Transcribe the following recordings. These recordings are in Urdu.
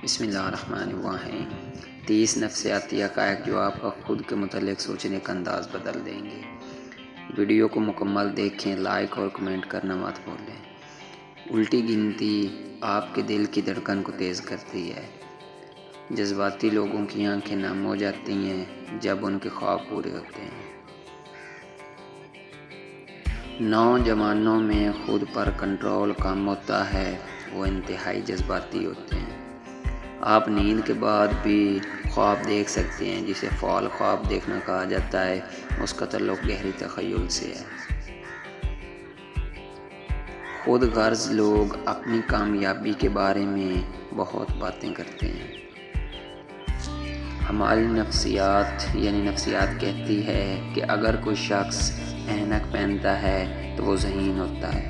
بسم اللہ الرحمن الرحیم 30 نفسیاتی حقائق جو آپ کا خود کے متعلق سوچنے کا انداز بدل دیں گے۔ ویڈیو کو مکمل دیکھیں، لائک اور کمنٹ کرنا مت بھولیں۔ الٹی گنتی آپ کے دل کی دھڑکن کو تیز کرتی ہے۔ جذباتی لوگوں کی آنکھیں نم ہو جاتی ہیں جب ان کے خواب پورے ہوتے ہیں۔ نوجوانوں میں خود پر کنٹرول کم ہوتا ہے، وہ انتہائی جذباتی ہوتے ہیں۔ آپ نیند کے بعد بھی خواب دیکھ سکتے ہیں، جسے فعال خواب دیکھنا کہا جاتا ہے۔ اس کا تعلق گہری تخیل سے ہے۔ خود غرض لوگ اپنی کامیابی کے بارے میں بہت باتیں کرتے ہیں۔ ہماری نفسیات کہتی ہے کہ اگر کوئی شخص اینک پہنتا ہے تو وہ ذہین ہوتا ہے۔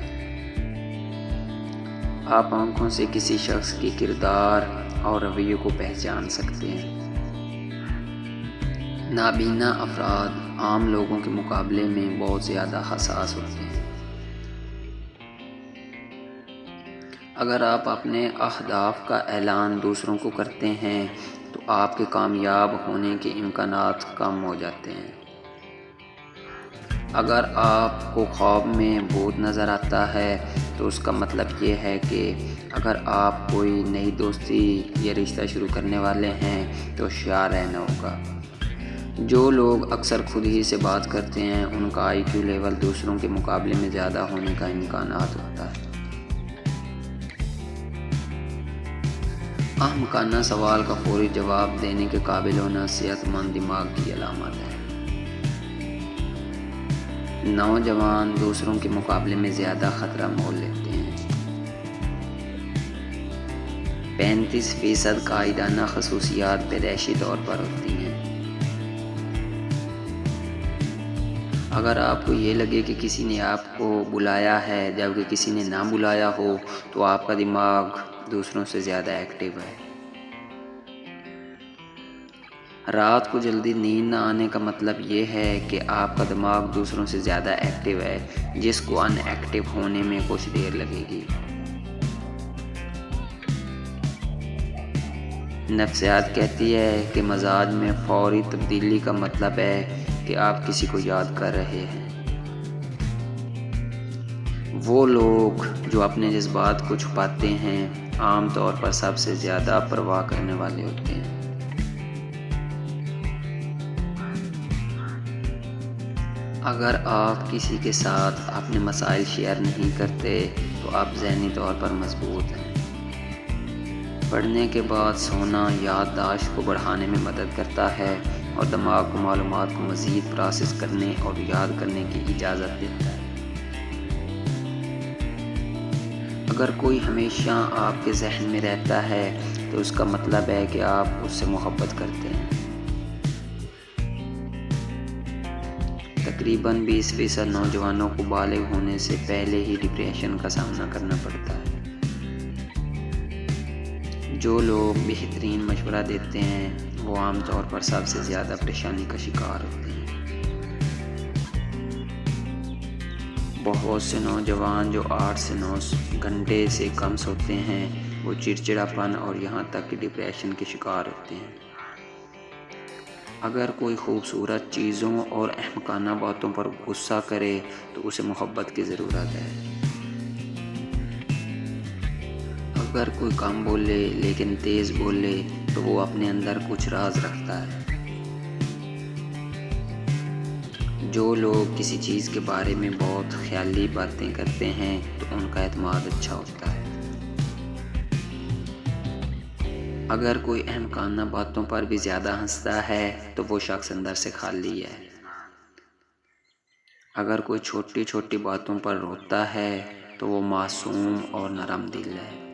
آپ آنکھوں سے کسی شخص کی کردار اور رویے کو پہچان سکتے ہیں۔ نابینا افراد عام لوگوں کے مقابلے میں بہت زیادہ حساس ہوتے ہیں۔ اگر آپ اپنے اہداف کا اعلان دوسروں کو کرتے ہیں تو آپ کے کامیاب ہونے کے امکانات کم ہو جاتے ہیں۔ اگر آپ کو خواب میں بھوت نظر آتا ہے تو اس کا مطلب یہ ہے کہ اگر آپ کوئی نئی دوستی یا رشتہ شروع کرنے والے ہیں تو ہوشیار رہنا ہوگا۔ جو لوگ اکثر خود ہی سے بات کرتے ہیں ان کا IQ لیول دوسروں کے مقابلے میں زیادہ ہونے کا امکانات ہوتا ہے۔ احمقانہ سوال کا فوری جواب دینے کے قابل ہونا صحت مند دماغ کی علامت ہے۔ نوجوان دوسروں کے مقابلے میں زیادہ خطرہ مول لیتے ہیں۔ 35% قائدانہ خصوصیات پیدائشی طور پر ہوتی ہیں۔ اگر آپ کو یہ لگے کہ کسی نے آپ کو بلایا ہے جبکہ کسی نے نہ بلایا ہو تو آپ کا دماغ دوسروں سے زیادہ ایکٹیو ہے۔ رات کو جلدی نیند نہ آنے کا مطلب یہ ہے کہ آپ کا دماغ دوسروں سے زیادہ ایکٹیو ہے، جس کو ان ایکٹیو ہونے میں کچھ دیر لگے گی۔ نفسیات کہتی ہے کہ مزاج میں فوری تبدیلی کا مطلب ہے کہ آپ کسی کو یاد کر رہے ہیں۔ وہ لوگ جو اپنے جذبات کو چھپاتے ہیں عام طور پر سب سے زیادہ پرواہ کرنے والے ہوتے ہیں۔ اگر آپ کسی کے ساتھ اپنے مسائل شیئر نہیں کرتے تو آپ ذہنی طور پر مضبوط ہیں۔ پڑھنے کے بعد سونا یادداشت کو بڑھانے میں مدد کرتا ہے اور دماغ کو معلومات کو مزید پروسیس کرنے اور یاد کرنے کی اجازت دیتا ہے۔ اگر کوئی ہمیشہ آپ کے ذہن میں رہتا ہے تو اس کا مطلب ہے کہ آپ اس سے محبت کرتے ہیں۔ تقریباً 20% نوجوانوں کو بالغ ہونے سے پہلے ہی ڈپریشن کا سامنا کرنا پڑتا ہے۔ جو لوگ بہترین مشورہ دیتے ہیں وہ عام طور پر سب سے زیادہ پریشانی کا شکار ہوتے ہیں۔ بہت سے نوجوان جو 8 سے 9 گھنٹے سے کم سوتے ہیں وہ چڑچڑاپن اور یہاں تک کہ ڈپریشن کے شکار ہوتے ہیں۔ اگر کوئی خوبصورت چیزوں اور احمقانہ باتوں پر غصہ کرے تو اسے محبت کی ضرورت ہے۔ اگر کوئی کم بولے لیکن تیز بولے تو وہ اپنے اندر کچھ راز رکھتا ہے۔ جو لوگ کسی چیز کے بارے میں بہت خیالی باتیں کرتے ہیں تو ان کا اعتماد اچھا ہوتا ہے۔ اگر کوئی احمقانہ باتوں پر بھی زیادہ ہنستا ہے تو وہ شخص اندر سے خالی ہے۔ اگر کوئی چھوٹی چھوٹی باتوں پر روتا ہے تو وہ معصوم اور نرم دل ہے۔